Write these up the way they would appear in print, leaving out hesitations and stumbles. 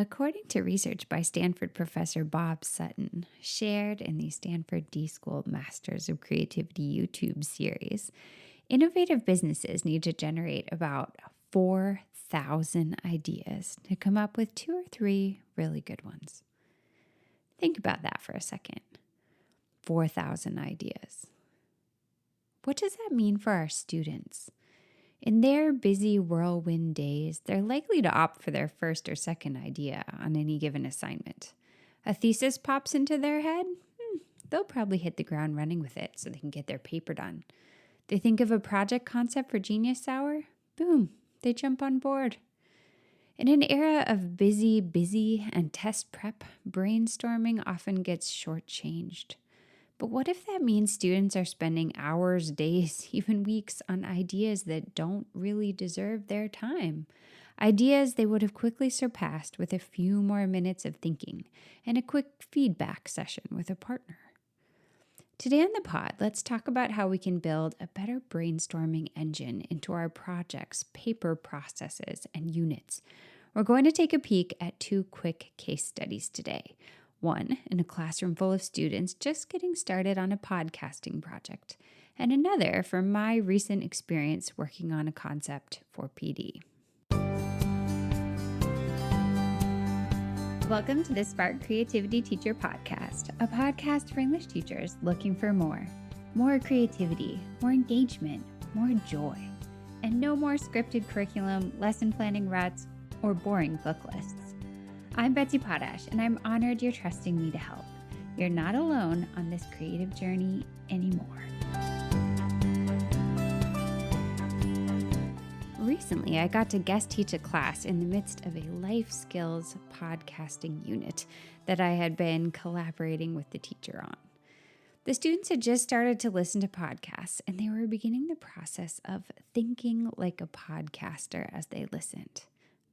According to research by Stanford professor Bob Sutton, shared in the Stanford D-School Masters of Creativity YouTube series, innovative businesses need to generate about 4,000 ideas to come up with 2 or 3 really good ones. Think about that for a second. 4,000 ideas. What does that mean for our students? In their busy whirlwind days, they're likely to opt for their first or second idea on any given assignment. A thesis pops into their head? They'll probably hit the ground running with it so they can get their paper done. They think of a project concept for Genius Hour? Boom, they jump on board. In an era of busy, and test prep, brainstorming often gets shortchanged. But what if that means students are spending hours, days, even weeks on ideas that don't really deserve their time? Ideas they would have quickly surpassed with a few more minutes of thinking and a quick feedback session with a partner. Today on the pod, let's talk about how we can build a better brainstorming engine into our projects, paper processes, and units. We're going to take a peek at 2 quick case studies today. One in a classroom full of students just getting started on a podcasting project, and another from my recent experience working on a concept for PD. Welcome to the Spark Creativity Teacher Podcast, a podcast for English teachers looking for more creativity, more engagement, more joy, and no more scripted curriculum, lesson planning ruts, or boring book lists. I'm Betsy Potash, and I'm honored you're trusting me to help. You're not alone on this creative journey anymore. Recently, I got to guest teach a class in the midst of a life skills podcasting unit that I had been collaborating with the teacher on. The students had just started to listen to podcasts, and they were beginning the process of thinking like a podcaster as they listened.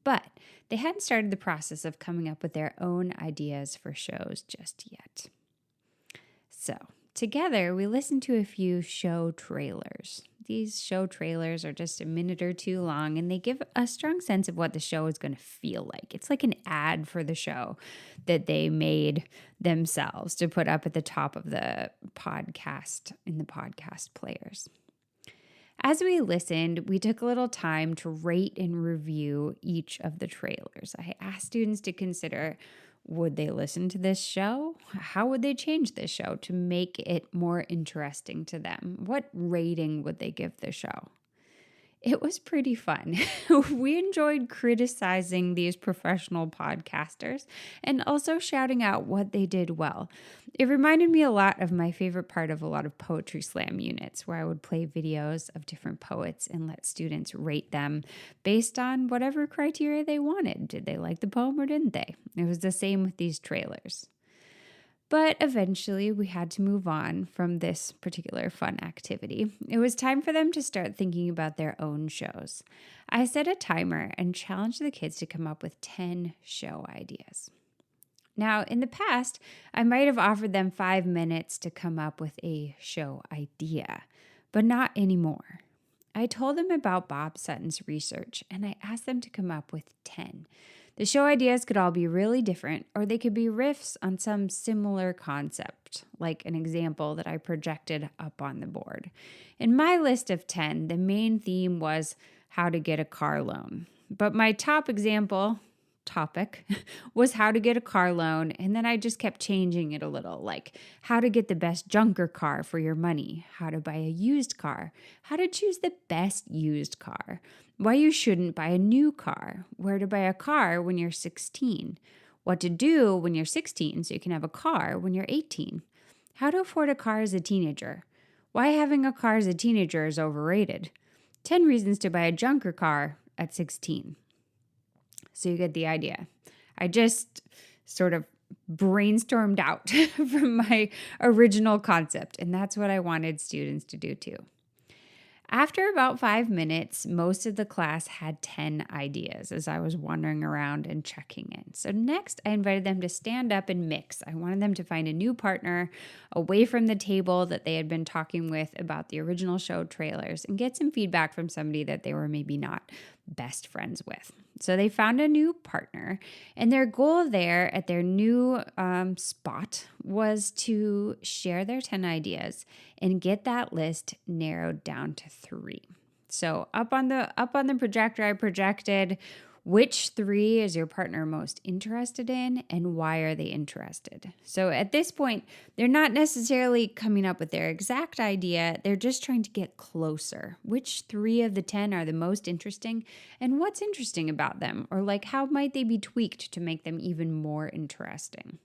But they hadn't started the process of coming up with their own ideas for shows just yet. So, together, we listened to a few show trailers. These show trailers are just a minute or 2 long, and they give a strong sense of what the show is going to feel like. It's like an ad for the show that they made themselves to put up at the top of the podcast in the podcast players. As we listened, we took a little time to rate and review each of the trailers. I asked students to consider, would they listen to this show? How would they change this show to make it more interesting to them? What rating would they give the show? It was pretty fun. We enjoyed criticizing these professional podcasters and also shouting out what they did well. It reminded me a lot of my favorite part of a lot of poetry slam units, where I would play videos of different poets and let students rate them based on whatever criteria they wanted. Did they like the poem or didn't they? It was the same with these trailers. But eventually we had to move on from this particular fun activity. It was time for them to start thinking about their own shows. I set a timer and challenged the kids to come up with 10 show ideas. Now, in the past, I might have offered them 5 minutes to come up with a show idea, but not anymore. I told them about Bob Sutton's research, and I asked them to come up with 10. The show ideas could all be really different, or they could be riffs on some similar concept, like an example that I projected up on the board. In my list of 10, the main theme was how to get a car loan. But my top topic was how to get a car loan, and then I just kept changing it a little, like how to get the best junker car for your money, how to buy a used car, how to choose the best used car, why you shouldn't buy a new car, where to buy a car when you're 16, what to do when you're 16 so you can have a car when you're 18, how to afford a car as a teenager, why having a car as a teenager is overrated, 10 reasons to buy a junker car at 16. So you get the idea. I just sort of brainstormed out from my original concept, and that's what I wanted students to do too. After about 5 minutes, most of the class had 10 ideas as I was wandering around and checking in. So next, I invited them to stand up and mix. I wanted them to find a new partner away from the table that they had been talking with about the original show trailers and get some feedback from somebody that they were maybe not best friends with. So they found a new partner, and their goal there at their new spot was to share their 10 ideas and get that list narrowed down to 3. So up on the projector, I projected which 3 is your partner most interested in and why are they interested? So at this point, they're not necessarily coming up with their exact idea. They're just trying to get closer. Which 3 of the 10 are the most interesting and what's interesting about them? Or like how might they be tweaked to make them even more interesting?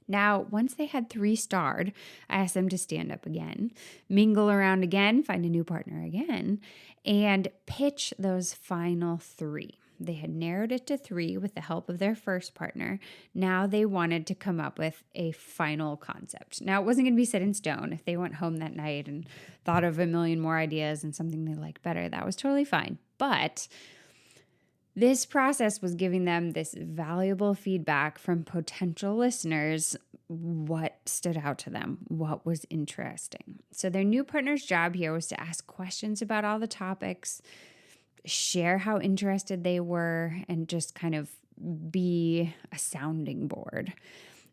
Now, once they had 3 starred, I asked them to stand up again, mingle around again, find a new partner again, and pitch those final 3. They had narrowed it to 3 with the help of their first partner. Now they wanted to come up with a final concept. Now, it wasn't going to be set in stone. If they went home that night and thought of a million more ideas and something they liked better, that was totally fine. But this process was giving them this valuable feedback from potential listeners, what stood out to them, what was interesting. So their new partner's job here was to ask questions about all the topics, share how interested they were, and just kind of be a sounding board.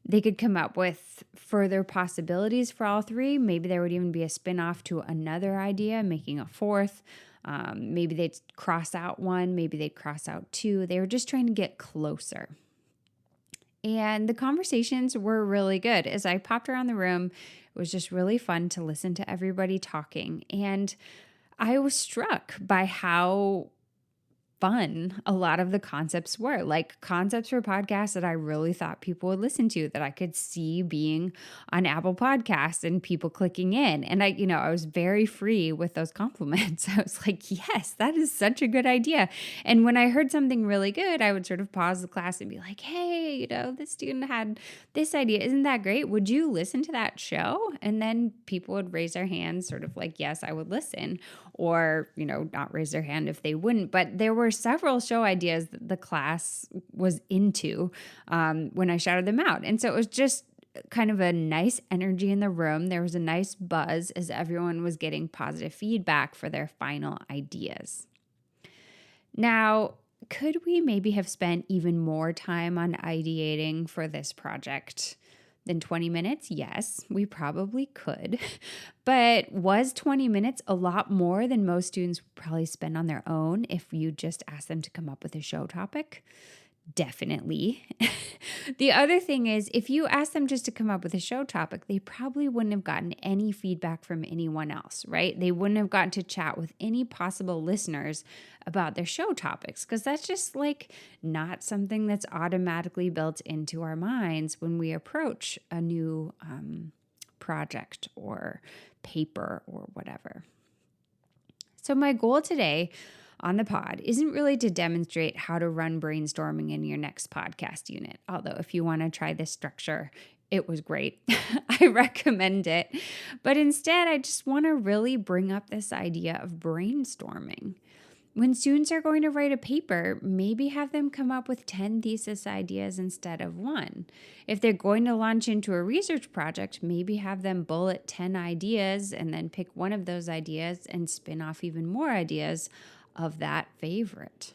They could come up with further possibilities for all 3. Maybe there would even be a spin-off to another idea, making a 4th. Maybe they'd cross out 1, maybe they'd cross out 2. They were just trying to get closer. And the conversations were really good. As I popped around the room, it was just really fun to listen to everybody talking. And I was struck by how fun a lot of the concepts were, like concepts for podcasts that I really thought people would listen to, that I could see being on Apple Podcasts and people clicking in. And I was very free with those compliments. I was like, yes, that is such a good idea. And when I heard something really good, I would sort of pause the class and be like, hey, this student had this idea. Isn't that great? Would you listen to that show? And then people would raise their hands sort of like, yes, I would listen, or, not raise their hand if they wouldn't. But there were several show ideas that the class was into when I shouted them out. And so it was just kind of a nice energy in the room. There was a nice buzz as everyone was getting positive feedback for their final ideas. Now, could we maybe have spent even more time on ideating for this project than 20 minutes? Yes, we probably could. But was 20 minutes a lot more than most students would probably spend on their own if you just asked them to come up with a show topic? Definitely. The other thing is, if you asked them just to come up with a show topic, they probably wouldn't have gotten any feedback from anyone else, right? They wouldn't have gotten to chat with any possible listeners about their show topics, because that's just like not something that's automatically built into our minds when we approach a new project or paper or whatever. So my goal today on the pod isn't really to demonstrate how to run brainstorming in your next podcast unit. Although if you want to try this structure, it was great. I recommend it. But instead, I just want to really bring up this idea of brainstorming. When students are going to write a paper, maybe have them come up with 10 thesis ideas instead of 1. If they're going to launch into a research project, maybe have them bullet 10 ideas and then pick one of those ideas and spin off even more ideas of that favorite.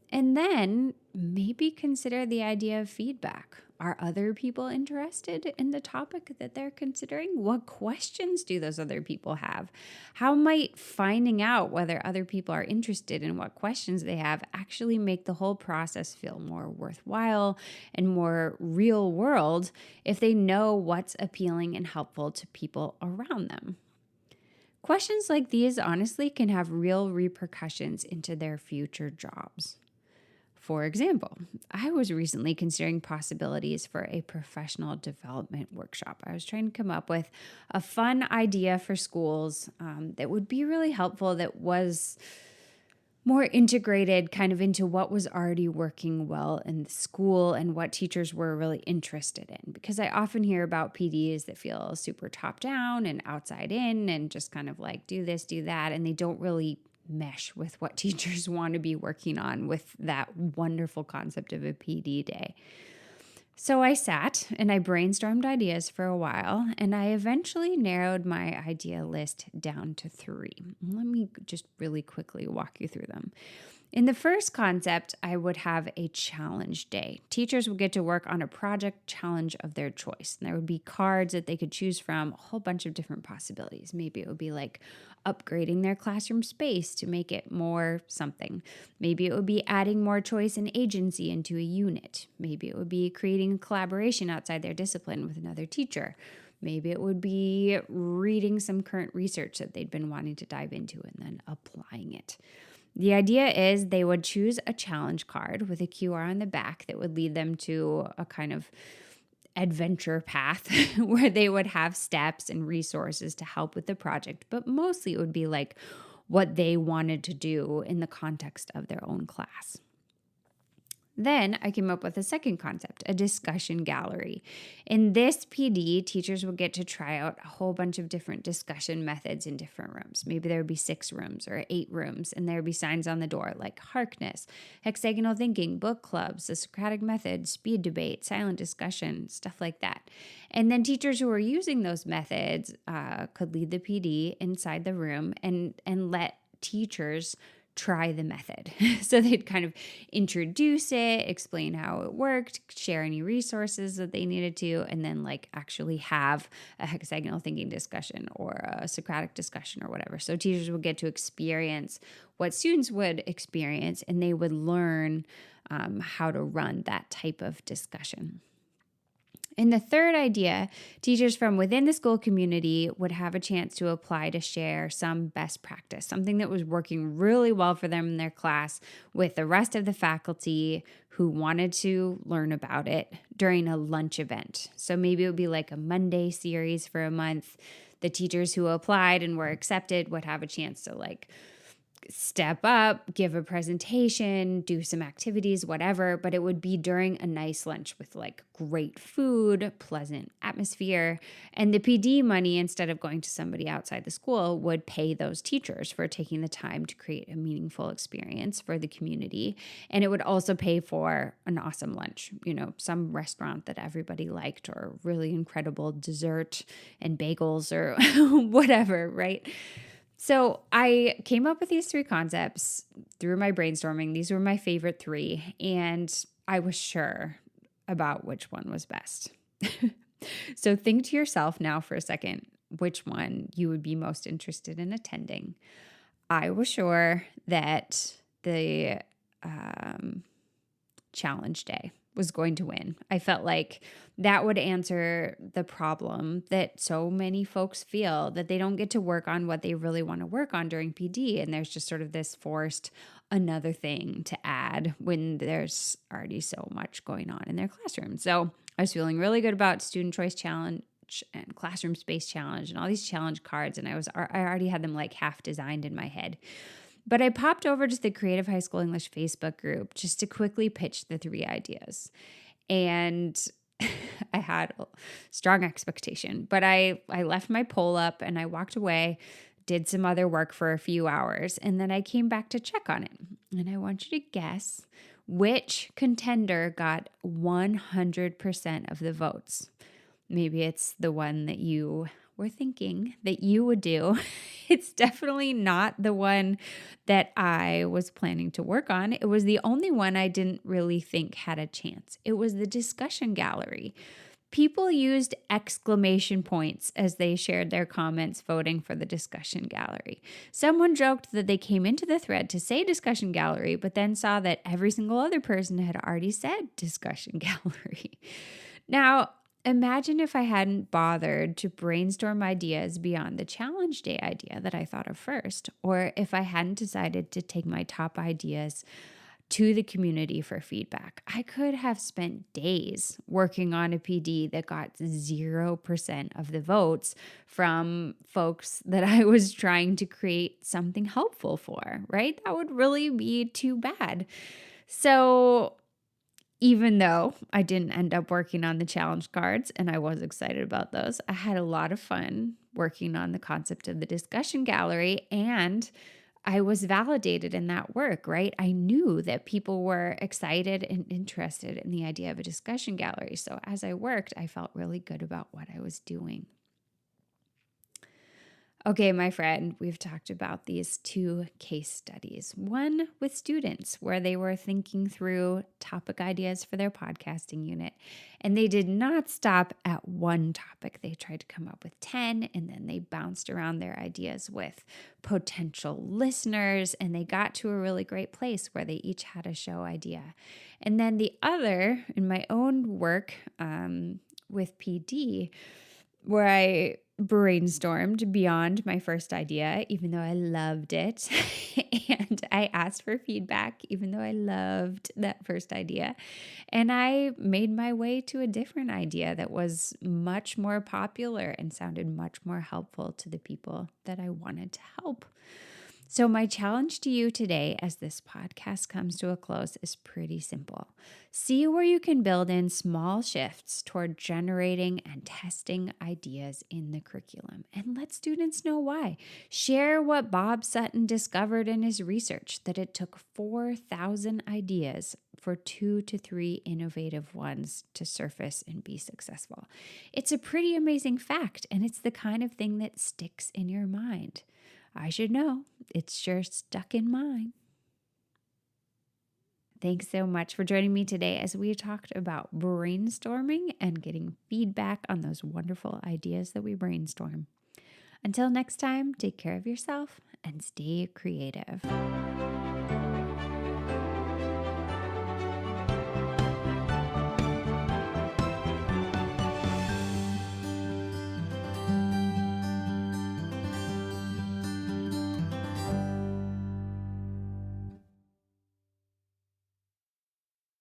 And then maybe consider the idea of feedback. Are other people interested in the topic that they're considering? What questions do those other people have? How might finding out whether other people are interested in what questions they have actually make the whole process feel more worthwhile and more real world if they know what's appealing and helpful to people around them? Questions like these honestly can have real repercussions into their future jobs. For example, I was recently considering possibilities for a professional development workshop. I was trying to come up with a fun idea for schools that would be really helpful, that was more integrated kind of into what was already working well in the school and what teachers were really interested in. Because I often hear about PDs that feel super top down and outside in and just kind of like do this, do that, and they don't really mesh with what teachers want to be working on with that wonderful concept of a PD day. So I sat and I brainstormed ideas for a while, and I eventually narrowed my idea list down to 3. Let me just really quickly walk you through them. In the first concept, I would have a challenge day. Teachers would get to work on a project challenge of their choice. And there would be cards that they could choose from, a whole bunch of different possibilities. Maybe it would be like upgrading their classroom space to make it more something. Maybe it would be adding more choice and agency into a unit. Maybe it would be creating a collaboration outside their discipline with another teacher. Maybe it would be reading some current research that they'd been wanting to dive into and then applying it. The idea is they would choose a challenge card with a QR on the back that would lead them to a kind of adventure path where they would have steps and resources to help with the project, but mostly it would be like what they wanted to do in the context of their own class. Then I came up with a second concept, a discussion gallery. In this PD, teachers would get to try out a whole bunch of different discussion methods in different rooms. Maybe there would be 6 rooms or 8 rooms, and there would be signs on the door like Harkness, hexagonal thinking, book clubs, the Socratic method, speed debate, silent discussion, stuff like that. And then teachers who were using those methods could lead the PD inside the room and let teachers try the method. So they'd kind of introduce it, explain how it worked, share any resources that they needed to, and then like actually have a hexagonal thinking discussion or a Socratic discussion or whatever. So teachers would get to experience what students would experience, and they would learn how to run that type of discussion. In the third idea, teachers from within the school community would have a chance to apply to share some best practice, something that was working really well for them in their class with the rest of the faculty who wanted to learn about it during a lunch event. So maybe it would be like a Monday series for a month. The teachers who applied and were accepted would have a chance to like step up, give a presentation, do some activities, whatever, but it would be during a nice lunch with like great food, pleasant atmosphere. And the PD money, instead of going to somebody outside the school, would pay those teachers for taking the time to create a meaningful experience for the community. And it would also pay for an awesome lunch, some restaurant that everybody liked, or really incredible dessert and bagels or whatever, right? So I came up with these 3 concepts through my brainstorming. These were my favorite 3, and I was sure about which one was best. So think to yourself now for a second which one you would be most interested in attending. I was sure that the challenge day was going to win. I felt like that would answer the problem that so many folks feel, that they don't get to work on what they really want to work on during PD. And there's just sort of this forced another thing to add when there's already so much going on in their classroom. So I was feeling really good about student choice challenge and classroom space challenge and all these challenge cards. And I already had them like half designed in my head. But I popped over to the Creative High School English Facebook group just to quickly pitch the 3 ideas. And I had a strong expectation, but I left my poll up and I walked away, did some other work for a few hours, and then I came back to check on it. And I want you to guess which contender got 100% of the votes. Maybe it's the one that you were thinking that you would do. It's definitely not the one that I was planning to work on. It was the only one I didn't really think had a chance. It was the discussion gallery. People used exclamation points as they shared their comments voting for the discussion gallery. Someone joked that they came into the thread to say discussion gallery, but then saw that every single other person had already said discussion gallery. Now, imagine if I hadn't bothered to brainstorm ideas beyond the challenge day idea that I thought of first, or if I hadn't decided to take my top ideas to the community for feedback. I could have spent days working on a PD that got 0% of the votes from folks that I was trying to create something helpful for, right? That would really be too bad. So even though I didn't end up working on the challenge cards, and I was excited about those, I had a lot of fun working on the concept of the discussion gallery, and I was validated in that work, right? I knew that people were excited and interested in the idea of a discussion gallery. So as I worked, I felt really good about what I was doing. Okay, my friend, we've talked about these two case studies. One with students where they were thinking through topic ideas for their podcasting unit, and they did not stop at one topic. They tried to come up with 10, and then they bounced around their ideas with potential listeners, and they got to a really great place where they each had a show idea. And then the other, in my own work with PD, where I brainstormed beyond my first idea, even though I loved it. And I asked for feedback, even though I loved that first idea. And I made my way to a different idea that was much more popular and sounded much more helpful to the people that I wanted to help. So my challenge to you today as this podcast comes to a close is pretty simple. See where you can build in small shifts toward generating and testing ideas in the curriculum, and let students know why. Share what Bob Sutton discovered in his research, that it took 4,000 ideas for 2 to 3 innovative ones to surface and be successful. It's a pretty amazing fact, and it's the kind of thing that sticks in your mind. I should know. It's sure stuck in mine. Thanks so much for joining me today as we talked about brainstorming and getting feedback on those wonderful ideas that we brainstorm. Until next time, take care of yourself and stay creative.